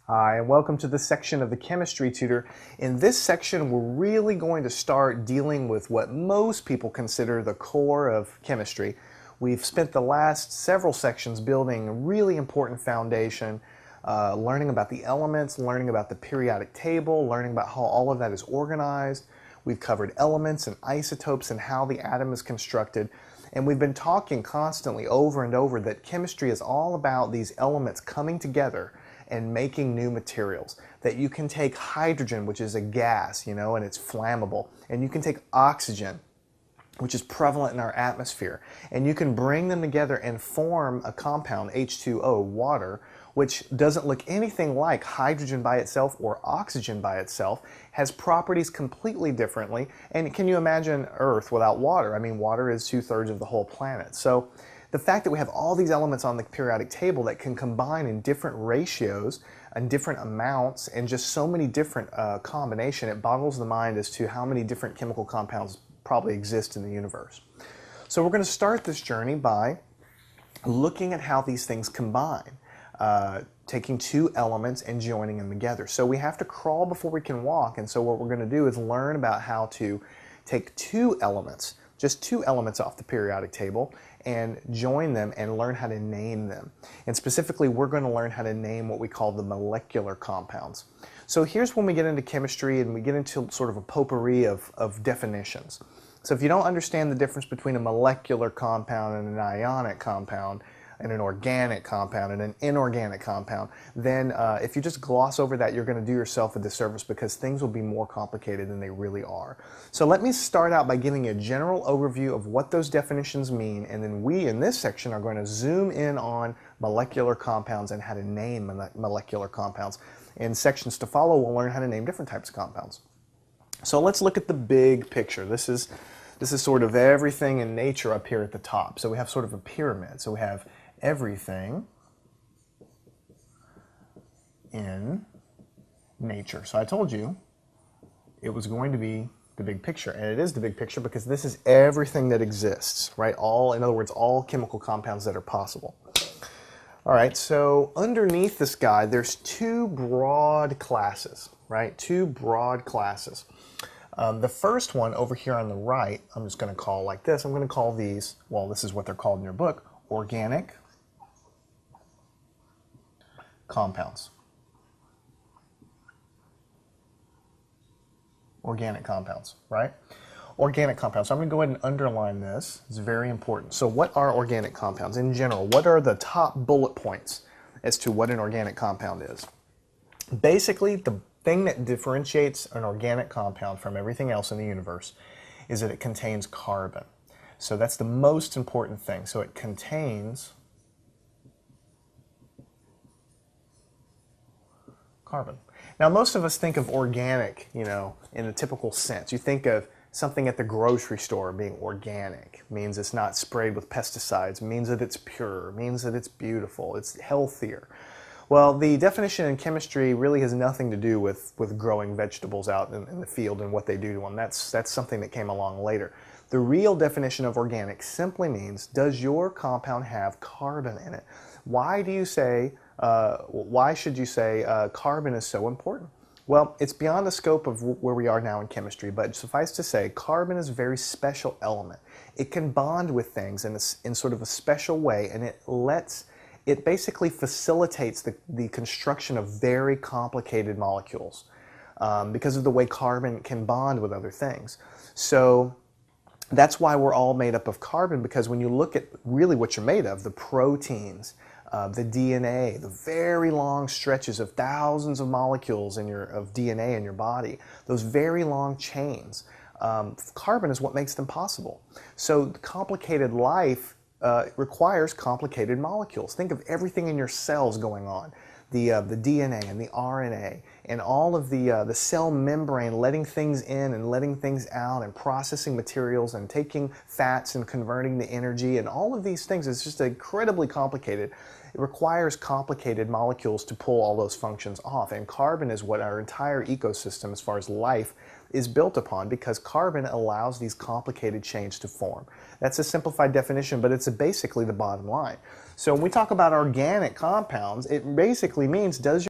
Hi, and welcome to this section of the Chemistry Tutor. In this section, we're really going to start dealing with what most people consider the core of chemistry. We've spent the last several sections building a really important foundation, learning about the elements, learning about the periodic table, learning about how all of that is organized. We've covered elements and isotopes and how the atom is constructed. And we've been talking constantly over and over that chemistry is all about these elements coming together and making new materials. That you can take hydrogen, which is a gas, and it's flammable, and you can take oxygen, which is prevalent in our atmosphere, and you can bring them together and form a compound, H2O, water, which doesn't look anything like hydrogen by itself or oxygen by itself, has properties completely differently. And can you imagine Earth without water? I mean, water is 2/3 of the whole planet. So the fact that we have all these elements on the periodic table that can combine in different ratios and different amounts and just so many different combinations, it boggles the mind as to how many different chemical compounds probably exist in the universe. So we're going to start this journey by looking at how these things combine, taking two elements and joining them together. So we have to crawl before we can walk, and so what we're going to do is learn about how to take two elements, just two elements off the periodic table, and join them and learn how to name them. And specifically, we're going to learn how to name what we call the molecular compounds. So here's when we get into chemistry and we get into sort of a potpourri of definitions. So if you don't understand the difference between a molecular compound and an ionic compound, and an organic compound and an inorganic compound, then if you just gloss over that, you're going to do yourself a disservice because things will be more complicated than they really are. So let me start out by giving you a general overview of what those definitions mean, and then we in this section are going to zoom in on molecular compounds and how to name molecular compounds. In sections to follow, we'll learn how to name different types of compounds. So let's look at the big picture. This is sort of everything in nature up here at the top. So we have sort of a pyramid. So we have everything in nature. So I told you it was going to be the big picture, and it is the big picture because this is everything that exists, right? In other words, all chemical compounds that are possible. All right, so underneath this guy, there's two broad classes, right? Two broad classes. The first one over here on the right, I'm just going to call like this. I'm going to call these, well, this is what they're called in your book, organic compounds. Organic compounds, right? Organic compounds. So I'm going to go ahead and underline this. It's very important. So what are organic compounds in general? What are the top bullet points as to what an organic compound is? Basically, the thing that differentiates an organic compound from everything else in the universe is that it contains carbon. So that's the most important thing. So it contains carbon. Now, most of us think of organic, in a typical sense. You think of something at the grocery store being organic. It means it's not sprayed with pesticides. It means that it's pure. It means that it's beautiful. It's healthier. Well, the definition in chemistry really has nothing to do with growing vegetables out in the field and what they do to them. That's something that came along later. The real definition of organic simply means, does your compound have carbon in it? Why should you say carbon is so important? Well, it's beyond the scope of where we are now in chemistry, but suffice to say, carbon is a very special element. It can bond with things in sort of a special way, and it basically facilitates the construction of very complicated molecules because of the way carbon can bond with other things. So that's why we're all made up of carbon, because when you look at really what you're made of, the proteins, the DNA, the very long stretches of thousands of molecules of DNA in your body, those very long chains, carbon is what makes them possible. So complicated life requires complicated molecules. Think of everything in your cells going on. The DNA and the RNA and all of the cell membrane letting things in and letting things out and processing materials and taking fats and converting the energy, and all of these things is just incredibly complicated. It requires complicated molecules to pull all those functions off, and carbon is what our entire ecosystem as far as life is built upon, because carbon allows these complicated chains to form. That's a simplified definition, but it's basically the bottom line. So when we talk about organic compounds, it basically means, does